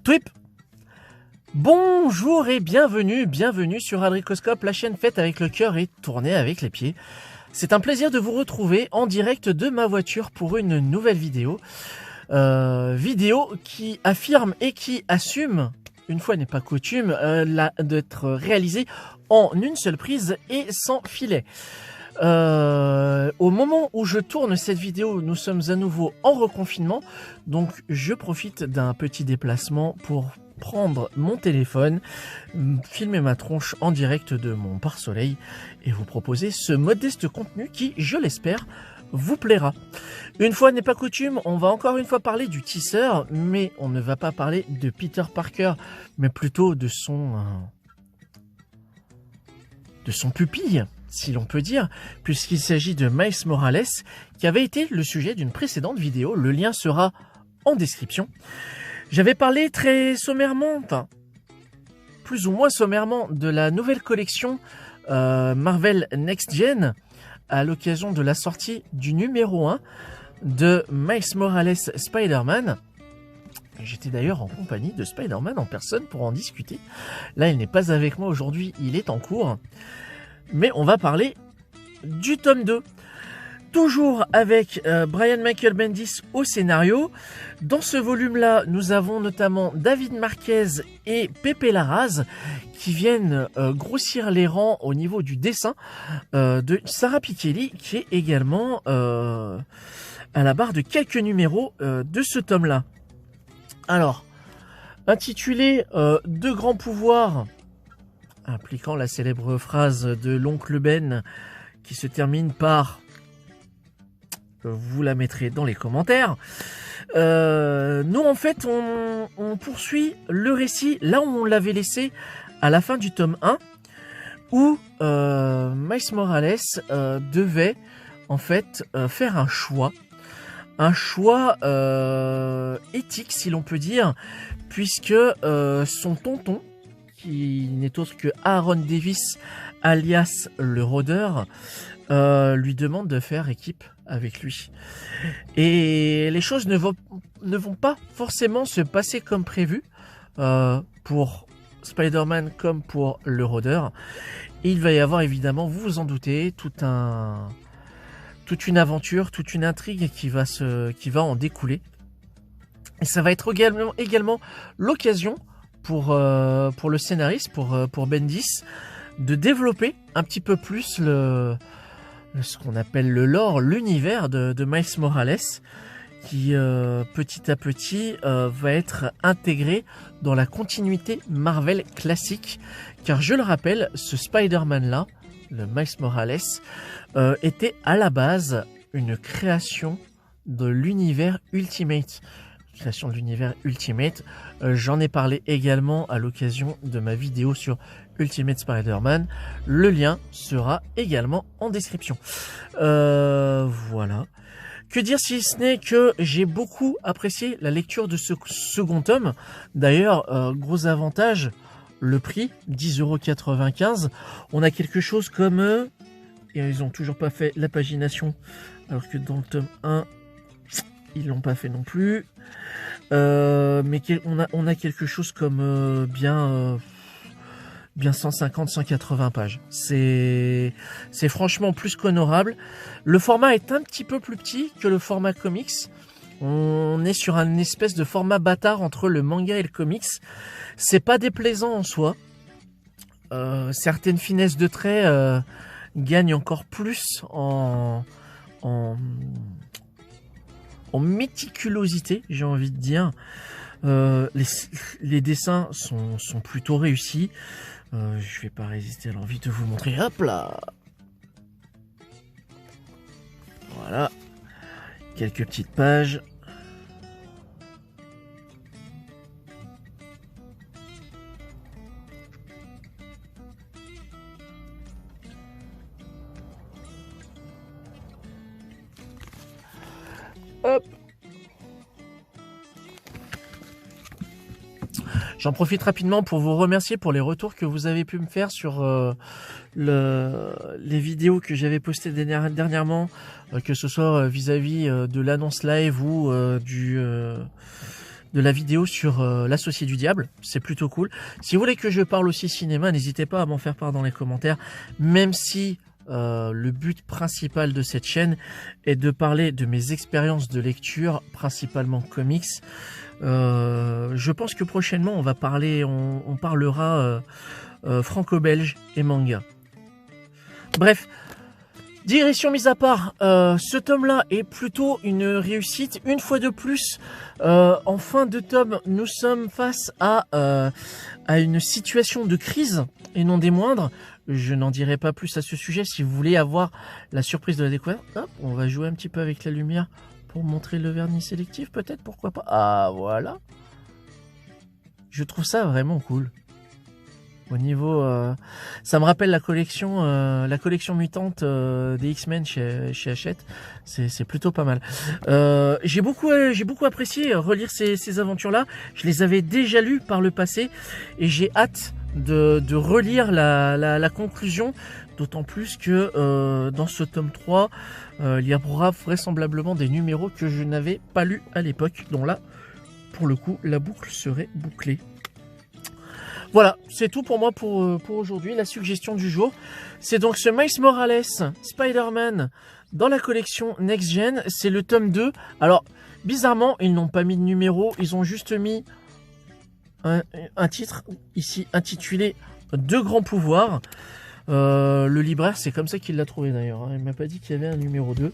Twip. Bonjour et bienvenue sur Adricoscope, la chaîne faite avec le cœur et tournée avec les pieds. C'est un plaisir de vous retrouver en direct de ma voiture pour une nouvelle vidéo. Vidéo qui affirme et qui assume, une fois n'est pas coutume, d'être réalisée en une seule prise et sans filet. Au moment où je tourne cette vidéo, nous sommes à nouveau en reconfinement, donc je profite d'un petit déplacement pour prendre mon téléphone, filmer ma tronche en direct de mon pare-soleil et vous proposer ce modeste contenu qui, je l'espère, vous plaira. Une fois n'est pas coutume, on va encore une fois parler du tisseur, mais on ne va pas parler de Peter Parker, mais plutôt de son pupille, si l'on peut dire, puisqu'il s'agit de Miles Morales, qui avait été le sujet d'une précédente vidéo. Le lien sera en description. J'avais parlé très sommairement, enfin, plus ou moins sommairement, de la nouvelle collection Marvel Next Gen, à l'occasion de la sortie du numéro 1 de Miles Morales Spider-Man. J'étais d'ailleurs en compagnie de Spider-Man en personne pour en discuter. Là, il n'est pas avec moi aujourd'hui, il est en cours. Mais on va parler du tome 2. Toujours avec Brian Michael Bendis au scénario. Dans ce volume-là, nous avons notamment David Marquez et Pepe Larraz qui viennent grossir les rangs au niveau du dessin de Sara Pichelli, qui est également à la barre de quelques numéros de ce tome-là. Alors, intitulé Deux grands pouvoirs, impliquant la célèbre phrase de l'oncle Ben qui se termine par... vous la mettrez dans les commentaires. Nous, en fait, on poursuit le récit là où on l'avait laissé à la fin du tome 1, où Miles Morales devait, en fait, faire un choix éthique, si l'on peut dire, puisque son tonton, qui n'est autre que Aaron Davis, alias le rôdeur, lui demande de faire équipe avec lui. Et les choses ne vont pas forcément se passer comme prévu pour Spider-Man comme pour le rôdeur. Et il va y avoir évidemment, vous vous en doutez, toute une aventure, toute une intrigue qui va en découler. Et ça va être également l'occasion pour le scénariste, pour Bendis, de développer un petit peu plus ce qu'on appelle le lore, l'univers de Miles Morales, qui petit à petit va être intégré dans la continuité Marvel classique, car je le rappelle, ce Spider-Man-là, le Miles Morales, était à la base une création de l'univers Ultimate. Création de l'univers Ultimate, j'en ai parlé également à l'occasion de ma vidéo sur Ultimate Spider-Man. Le lien sera également en description. Voilà. Que dire si ce n'est que j'ai beaucoup apprécié la lecture de ce second tome. D'ailleurs, gros avantage, le prix, 10,95 €. On a quelque chose comme... et ils n'ont toujours pas fait la pagination, alors que dans le tome 1, ils l'ont pas fait non plus. Mais on a quelque chose comme bien 150-180 pages. C'est franchement plus qu'honorable. Le format est un petit peu plus petit que le format comics. On est sur un espèce de format bâtard entre le manga et le comics. C'est pas déplaisant en soi. Certaines finesses de traits gagnent encore plus en méticulosité, j'ai envie de dire. Les dessins sont plutôt réussis. Je vais pas résister à l'envie de vous montrer. Hop là, voilà, quelques petites pages. Hop. J'en profite rapidement pour vous remercier pour les retours que vous avez pu me faire sur les vidéos que j'avais postées dernièrement, que ce soit vis-à-vis de l'annonce live ou de la vidéo sur l'Associé du Diable, c'est plutôt cool. Si vous voulez que je parle aussi cinéma, n'hésitez pas à m'en faire part dans les commentaires, même si le but principal de cette chaîne est de parler de mes expériences de lecture, principalement comics. Je pense que prochainement on parlera franco-belge et manga. Bref, digression mise à part, ce tome-là est plutôt une réussite. Une fois de plus, en fin de tome, nous sommes face à une situation de crise, et non des moindres. Je n'en dirai pas plus à ce sujet. Si vous voulez avoir la surprise de la découverte, hop, on va jouer un petit peu avec la lumière pour montrer le vernis sélectif, peut-être, pourquoi pas. Ah, voilà. Je trouve ça vraiment cool. Au niveau, ça me rappelle la collection mutante des X-Men chez Hachette. C'est plutôt pas mal. J'ai beaucoup apprécié relire ces aventures-là. Je les avais déjà lues par le passé et j'ai hâte de relire la conclusion. D'autant plus que dans ce tome 3, il y aura vraisemblablement des numéros que je n'avais pas lus à l'époque. Donc là, pour le coup, la boucle serait bouclée. Voilà, c'est tout pour moi pour aujourd'hui. La suggestion du jour, c'est donc ce Miles Morales Spider-Man dans la collection Next Gen. C'est le tome 2. Alors, bizarrement, ils n'ont pas mis de numéro. Ils ont juste mis un titre ici intitulé « Deux grands pouvoirs ». Le libraire, c'est comme ça qu'il l'a trouvé d'ailleurs. Il m'a pas dit qu'il y avait un numéro 2.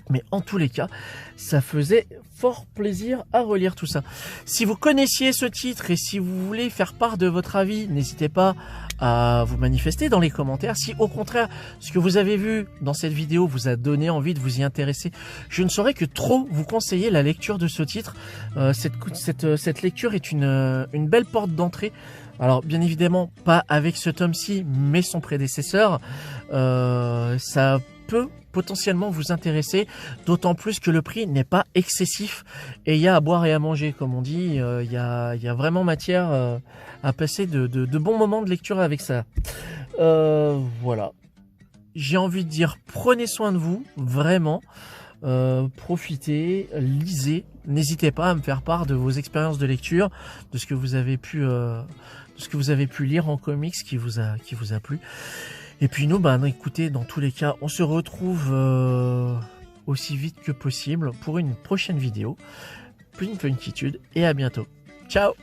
Mais en tous les cas, ça faisait fort plaisir à relire tout ça. Si vous connaissiez ce titre et si vous voulez faire part de votre avis, n'hésitez pas à vous manifester dans les commentaires. Si au contraire, ce que vous avez vu dans cette vidéo vous a donné envie de vous y intéresser, je ne saurais que trop vous conseiller la lecture de ce titre. Cette lecture est une belle porte d'entrée. Alors bien évidemment pas avec ce tome-ci, mais son prédécesseur. Ça peut potentiellement vous intéresser, d'autant plus que le prix n'est pas excessif et il y a à boire et à manger, comme on dit. Il y a vraiment matière à passer de bons moments de lecture avec ça. Voilà. J'ai envie de dire, prenez soin de vous, vraiment. Profitez, lisez. N'hésitez pas à me faire part de vos expériences de lecture, de ce que vous avez pu lire en comics qui vous a plu. Et puis nous, écoutez, dans tous les cas, on se retrouve aussi vite que possible pour une prochaine vidéo. Plus une inquiétude et à bientôt. Ciao!